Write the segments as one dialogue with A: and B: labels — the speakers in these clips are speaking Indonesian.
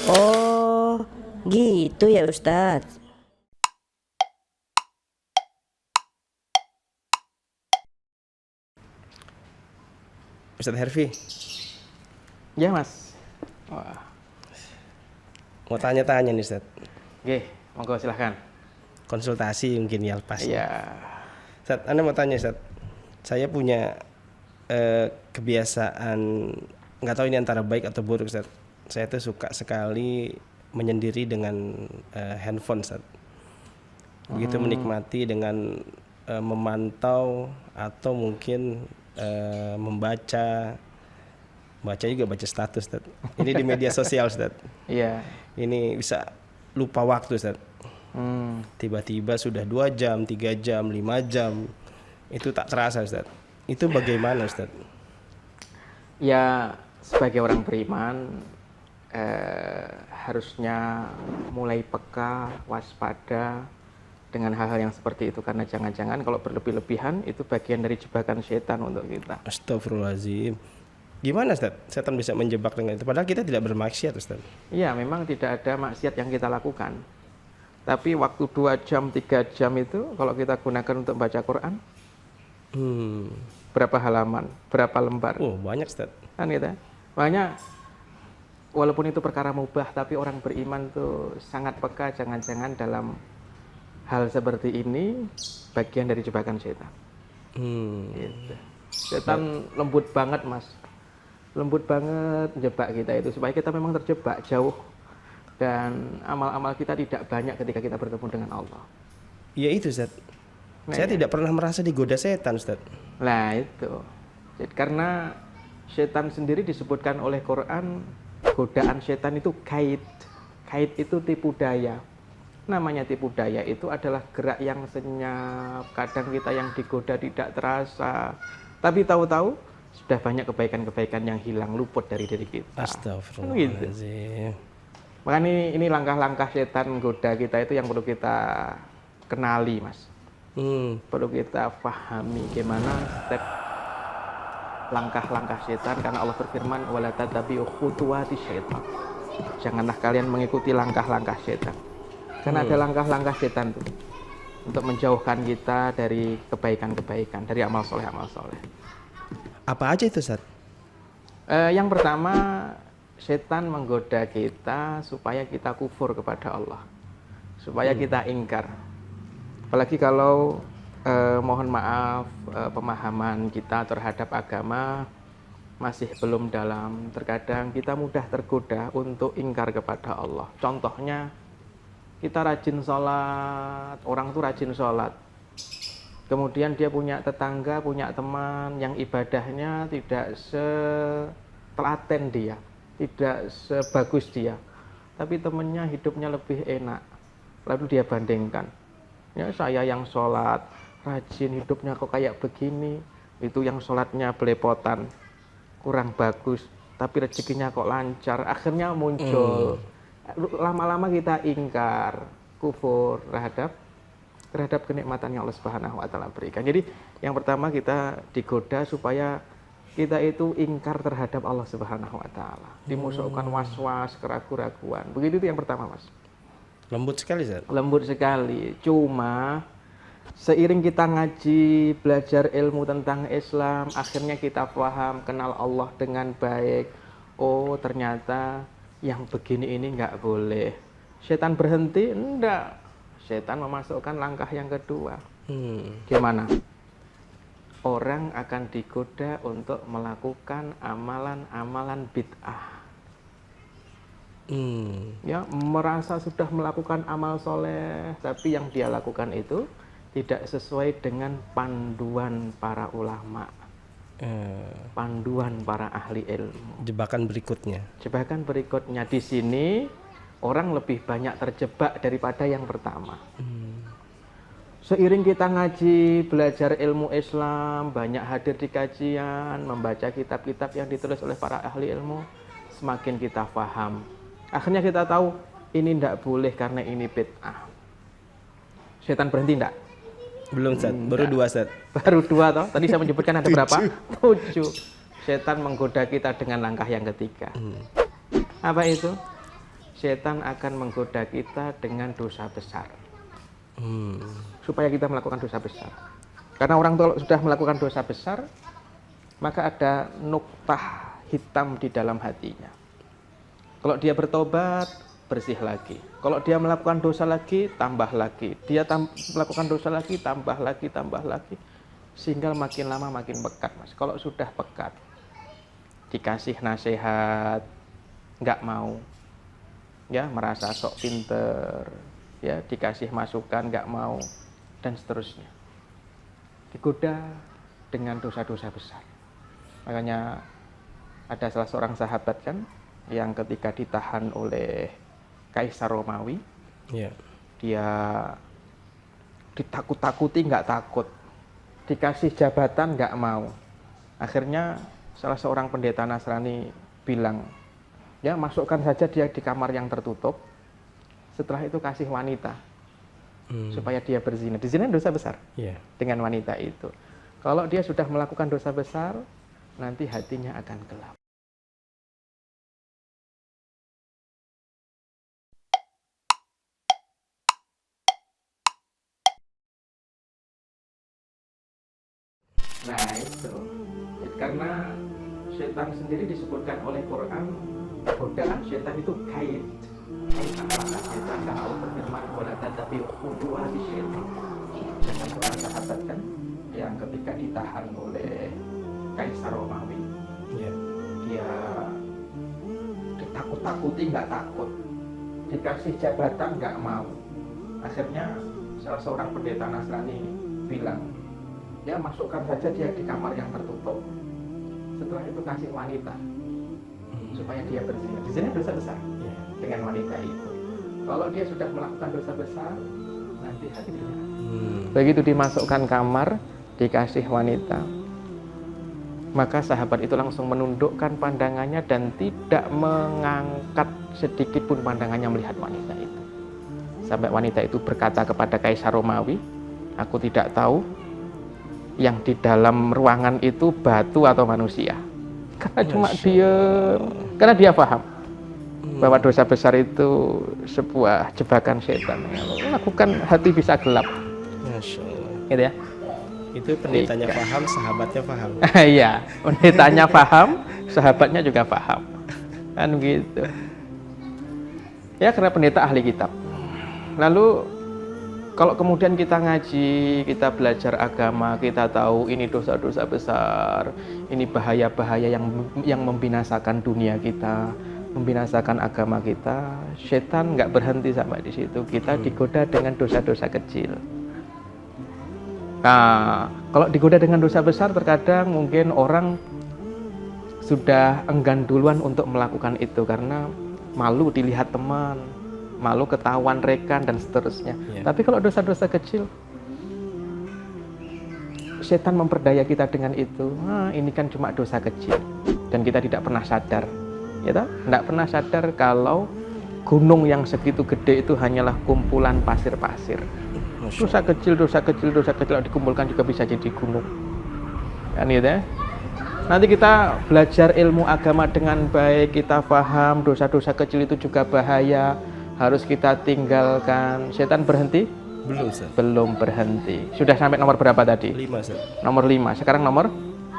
A: Oh, gitu ya Ustadz.
B: Ustadz Herfi,
C: Ya mas. Wah.
B: mau tanya-tanya nih Ustadz.
C: Oke, monggo silahkan.
B: Konsultasi mungkin ya pas.
C: Iya.
B: Ustadz, Anda mau tanya Ustadz. Saya punya kebiasaan, nggak tahu ini antara baik atau buruk Ustadz. Saya tuh suka sekali menyendiri dengan handphone Ustadz. Begitu menikmati dengan memantau atau mungkin membaca juga baca status Ustadz. Ini di media sosial Ustadz.
C: Iya.
B: Ini bisa lupa waktu Ustadz. Tiba-tiba sudah 2 jam, 3 jam, 5 jam. Itu tak terasa Ustadz. Itu bagaimana Ustadz?
C: Ya sebagai orang beriman harusnya mulai peka, waspada dengan hal-hal yang seperti itu, karena jangan-jangan kalau berlebih-lebihan itu bagian dari jebakan setan untuk kita.
B: Astagfirullahaladzim. Gimana Ustadz? Setan bisa menjebak dengan itu? Padahal kita tidak bermaksiat Ustadz.
C: Iya, memang tidak ada maksiat yang kita lakukan. Tapi waktu 2 jam, 3 jam itu kalau kita gunakan untuk baca Quran, berapa halaman, berapa lembar.
B: Oh banyak Ustadz.
C: Kan gitu. Makanya walaupun itu perkara mubah, tapi orang beriman tuh sangat peka, jangan-jangan dalam hal seperti ini bagian dari jebakan setan. Gitu. Setan lembut banget mas, lembut banget jebak kita itu supaya kita memang terjebak jauh dan amal-amal kita tidak banyak ketika kita bertemu dengan Allah.
B: Ya itu Ustadz. Saya tidak pernah merasa digoda setan Ustadz.
C: Nah itu. Jadi, karena setan sendiri disebutkan oleh Quran, godaan setan itu kait. Kait itu tipu daya. Namanya tipu daya itu adalah gerak yang senyap. Kadang kita yang digoda tidak terasa. Tapi tahu-tahu sudah banyak kebaikan-kebaikan yang hilang, luput dari diri kita.
B: Astagfirullahaladzim.
C: Makanya ini langkah-langkah setan menggoda kita itu yang perlu kita kenali mas. Perlu kita pahami gimana step langkah-langkah setan, karena Allah berfirman wala tattabi'u khutuwati syaitan. Janganlah kalian mengikuti langkah-langkah setan. Karena ada langkah-langkah setan tuh untuk menjauhkan kita dari kebaikan-kebaikan, dari amal soleh.
B: Apa aja itu Ustadz?
C: Yang pertama, setan menggoda kita supaya kita kufur kepada Allah, supaya kita ingkar. Apalagi kalau mohon maaf pemahaman kita terhadap agama masih belum dalam, terkadang kita mudah tergoda untuk ingkar kepada Allah. Contohnya kita rajin sholat, orang tuh rajin sholat, kemudian dia punya tetangga, punya teman yang ibadahnya tidak setelaten dia, tidak sebagus dia, tapi temannya hidupnya lebih enak. Lalu dia bandingkan, ya saya yang sholat rajin hidupnya kok kayak begini, itu yang sholatnya belepotan, kurang bagus, tapi rezekinya kok lancar. Akhirnya muncul, lama-lama kita ingkar, kufur terhadap kenikmatan yang Allah Subhanahu wa taala berikan. Jadi yang pertama kita digoda supaya kita itu ingkar terhadap Allah Subhanahu wa taala. Dimusukkan was-was, keraguan-raguan. Begitu itu yang pertama, Mas.
B: Lembut sekali Ustadz.
C: Lembut sekali. Cuma seiring kita ngaji, belajar ilmu tentang Islam, akhirnya kita paham, kenal Allah dengan baik. Oh, ternyata yang begini ini nggak boleh. Setan berhenti? Enggak. Setan memasukkan langkah yang kedua. Gimana? Orang akan digoda untuk melakukan amalan-amalan bid'ah. Ya, merasa sudah melakukan amal soleh, tapi yang dia lakukan itu tidak sesuai dengan panduan para ulama, panduan para ahli ilmu.
B: Jebakan berikutnya.
C: Jebakan berikutnya di sini orang lebih banyak terjebak daripada yang pertama. Seiring kita ngaji, belajar ilmu Islam, banyak hadir di kajian, membaca kitab-kitab yang ditulis oleh para ahli ilmu, semakin kita paham. Akhirnya kita tahu ini tidak boleh karena ini bid'ah. Setan berhenti tidak?
B: Belum Ustadz, baru 2 Ustadz.
C: Baru 2 toh. Tadi saya menyebutkan ada berapa? 7. setan menggoda kita dengan langkah yang ketiga. Apa itu? Setan akan menggoda kita dengan dosa besar. Supaya kita melakukan dosa besar. Karena orang kalau sudah melakukan dosa besar, maka ada nuktah hitam di dalam hatinya. Kalau dia bertobat, bersih lagi. Kalau dia melakukan dosa lagi, tambah lagi. Dia melakukan dosa lagi, tambah lagi, tambah lagi. Sehingga makin lama makin pekat, Mas. Kalau sudah pekat, dikasih nasihat, nggak mau, ya merasa sok pinter, ya dikasih masukan nggak mau, dan seterusnya. Digoda dengan dosa-dosa besar. Makanya ada salah seorang sahabat kan yang ketika ditahan oleh Kaisar Romawi, dia ditakut-takuti nggak takut, dikasih jabatan nggak mau. Akhirnya salah seorang pendeta Nasrani bilang, ya masukkan saja dia di kamar yang tertutup, setelah itu kasih wanita supaya dia berzina. Di sini dosa besar dengan wanita itu. Kalau dia sudah melakukan dosa besar, nanti hatinya akan gelap. Nah itu, karena setan sendiri disebutkan oleh Quran, godaan setan itu kait. Karena setan tahu berfirman wala tatabi khutuwati setan. Setan seorang sahabat kan yang ketika ditahan oleh Kaisar Romawi, dia ditakut-takuti nggak takut, dikasih jabatan nggak mau. Akhirnya salah seorang pendeta Nasrani bilang, ya masukkan saja dia di kamar yang tertutup, setelah itu kasih wanita supaya dia berzina. Di sini dosa besar dengan wanita itu. Kalau dia sudah melakukan dosa besar, nanti hatinya. Begitu dimasukkan kamar, dikasih wanita, maka sahabat itu langsung menundukkan pandangannya dan tidak mengangkat sedikit pun pandangannya melihat wanita itu. Sampai wanita itu berkata kepada Kaisar Romawi, aku tidak tahu yang di dalam ruangan itu batu atau manusia. Karena cuma karena dia paham bahwa dosa besar itu sebuah jebakan setan. Lakukan hati bisa gelap.
B: Masya Allah.
C: Gitu ya.
B: Itu pendetanya paham, sahabatnya paham.
C: Iya, pendetanya paham, sahabatnya juga paham. Kan gitu. Ya karena pendeta ahli kitab. Lalu kalau kemudian kita ngaji, kita belajar agama, kita tahu ini dosa-dosa besar, ini bahaya-bahaya yang membinasakan dunia kita, membinasakan agama kita. Setan nggak berhenti sampai di situ. Kita digoda dengan dosa-dosa kecil. Nah, kalau digoda dengan dosa besar, terkadang mungkin orang sudah enggan duluan untuk melakukan itu karena malu dilihat teman, malu ketahuan rekan dan seterusnya. Tapi kalau dosa-dosa kecil, setan memperdaya kita dengan itu. Ini kan cuma dosa kecil dan kita tidak pernah sadar, ya toh? Tidak pernah sadar kalau gunung yang segitu gede itu hanyalah kumpulan pasir-pasir. Dosa kecil dikumpulkan juga bisa jadi gunung. Kan gitu ya? Nanti kita belajar ilmu agama dengan baik, kita paham dosa-dosa kecil itu juga bahaya, harus kita tinggalkan. Setan berhenti?
B: Belum, Ustaz.
C: Belum berhenti. Sudah sampai nomor berapa tadi?
B: 5, Ustaz.
C: Nomor 5. Sekarang nomor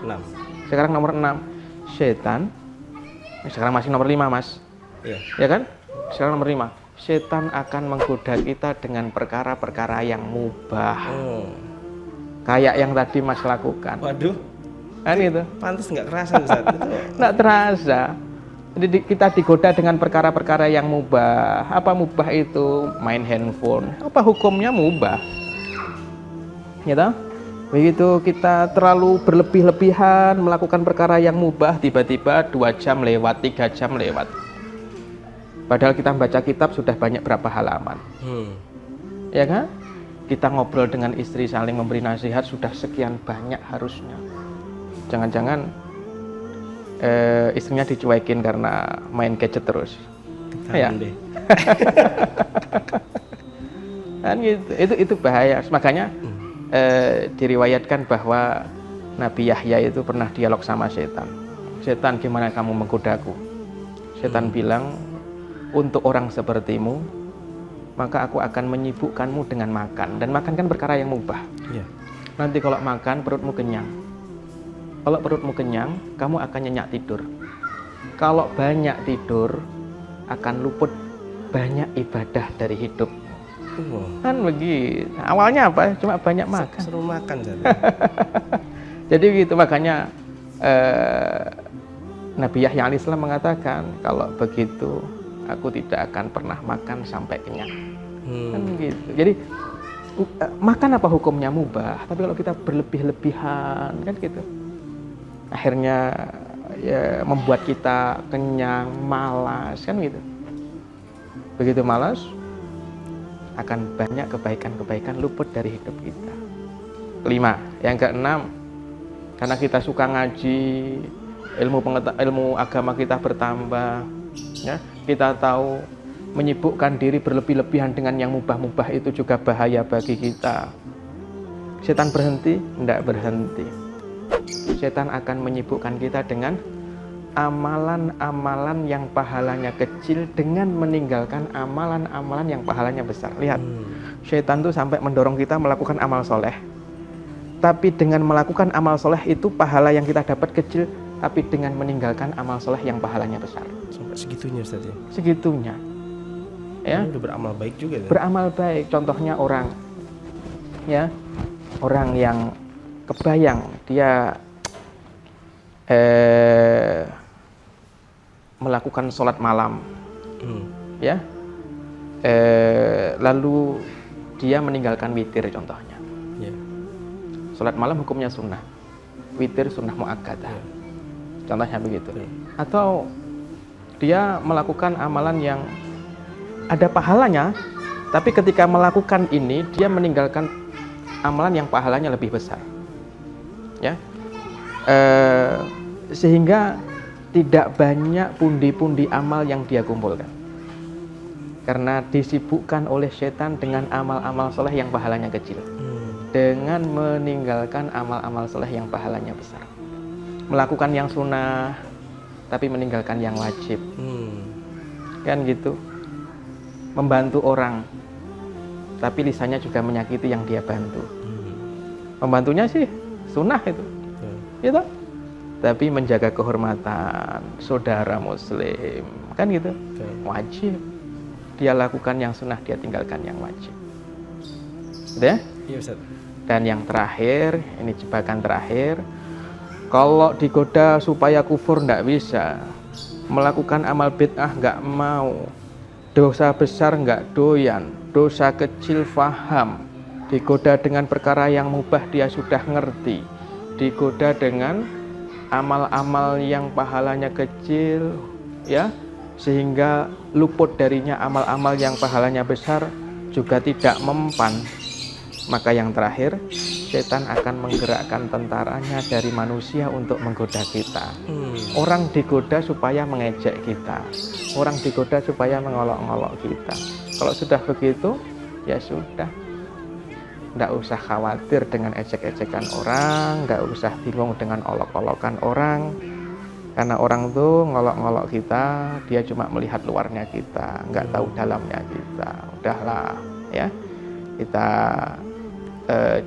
B: 6.
C: Sekarang nomor 6. Setan sekarang masih nomor 5, Mas. Ya kan? Sekarang nomor 5. Setan akan menggoda kita dengan perkara-perkara yang mubah. Kayak yang tadi Mas lakukan.
B: Waduh.
C: Kan itu.
B: Pantas nggak kerasa, Ustaz.
C: Nggak terasa. Jadi kita digoda dengan perkara-perkara yang mubah. Apa mubah itu? Main handphone. Apa hukumnya mubah? Gitu? Begitu kita terlalu berlebih-lebihan melakukan perkara yang mubah, tiba-tiba 2 jam lewat, 3 jam lewat. Padahal kita baca kitab sudah banyak berapa halaman. Ya kan? Kita ngobrol dengan istri saling memberi nasihat sudah sekian banyak harusnya. Jangan-jangan istrinya dicuekin karena main gadget terus. Ya. Kan gitu. Itu bahaya. Makanya diriwayatkan bahwa Nabi Yahya itu pernah dialog sama setan. setan, gimana kamu menggodaku? Setan bilang, untuk orang sepertimu, maka aku akan menyibukkanmu dengan makan. Dan makan kan perkara yang mubah.
B: Iya.
C: Nanti kalau makan, perutmu kenyang. Kalau perutmu kenyang, kamu akan nyenyak tidur. Kalau banyak tidur, akan luput banyak ibadah dari hidup. Kan begitu. Awalnya apa? Cuma banyak makan.
B: Seru makan Ustaz.
C: Jadi gitu, makanya Nabi Yahya alaihissalam mengatakan, kalau begitu aku tidak akan pernah makan sampai kenyang. Kan gitu. Jadi makan apa hukumnya mubah, tapi kalau kita berlebih-lebihan kan gitu, akhirnya ya membuat kita kenyang, malas kan gitu. Begitu malas, akan banyak kebaikan-kebaikan luput dari hidup kita. Kelima, yang keenam, karena kita suka ngaji, ilmu agama kita bertambah, ya, kita tahu menyibukkan diri berlebih-lebihan dengan yang mubah-mubah itu juga bahaya bagi kita. Setan berhenti? Tidak berhenti. Setan akan menyibukkan kita dengan amalan-amalan yang pahalanya kecil dengan meninggalkan amalan-amalan yang pahalanya besar. Lihat, setan tuh sampai mendorong kita melakukan amal soleh. Tapi dengan melakukan amal soleh itu pahala yang kita dapat kecil, tapi dengan meninggalkan amal soleh yang pahalanya besar.
B: Sampai segitunya Ustaz ya?
C: Segitunya. Ya,
B: udah beramal baik juga ya?
C: Beramal baik. Contohnya orang, ya, orang yang kebayang dia melakukan sholat malam, ya, lalu dia meninggalkan witir contohnya. Sholat malam hukumnya sunnah, witir sunnah muakkadah, contohnya begitu. Atau dia melakukan amalan yang ada pahalanya, tapi ketika melakukan ini dia meninggalkan amalan yang pahalanya lebih besar, ya, sehingga tidak banyak pundi-pundi amal yang dia kumpulkan karena disibukkan oleh setan dengan amal-amal soleh yang pahalanya kecil, dengan meninggalkan amal-amal soleh yang pahalanya besar, melakukan yang sunnah tapi meninggalkan yang wajib, kan gitu, membantu orang tapi lisannya juga menyakiti yang dia bantu. Membantunya sih sunnah itu, gitu, tapi menjaga kehormatan saudara muslim kan gitu, wajib. Dia lakukan yang sunnah, dia tinggalkan yang wajib. Udah?
B: Iya Ustaz.
C: Dan yang terakhir, ini jebakan terakhir, kalau digoda supaya kufur nggak bisa, melakukan amal bid'ah nggak mau, dosa besar nggak doyan, dosa kecil faham, digoda dengan perkara yang mubah dia sudah ngerti, digoda dengan amal-amal yang pahalanya kecil, ya, sehingga luput darinya amal-amal yang pahalanya besar, juga tidak mempan. Maka yang terakhir, setan akan menggerakkan tentaranya dari manusia untuk menggoda kita. Orang digoda supaya mengejek kita, orang digoda supaya mengolok-olok kita. Kalau sudah begitu, ya sudah, nggak usah khawatir dengan ejek-ejekan orang, nggak usah bingung dengan olok-olokan orang, karena orang tuh ngolok-ngolok kita, dia cuma melihat luarnya kita, nggak tahu dalamnya kita. Udahlah, ya, kita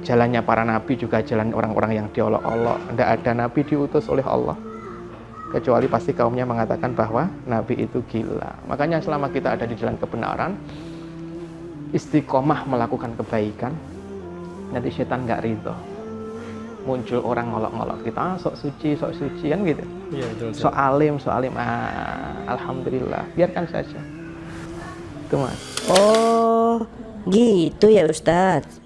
C: jalannya para nabi juga jalan orang-orang yang diolok-olok. Nggak ada nabi diutus oleh Allah kecuali pasti kaumnya mengatakan bahwa nabi itu gila. Makanya selama kita ada di jalan kebenaran, istiqomah melakukan kebaikan, nanti setan nggak ridho. Muncul orang ngolok-ngolok kita, sok suci kan gitu.
B: Iya, betul.
C: Sok alim, alhamdulillah, biarkan saja. Itu Mas.
A: Oh, gitu ya Ustadz.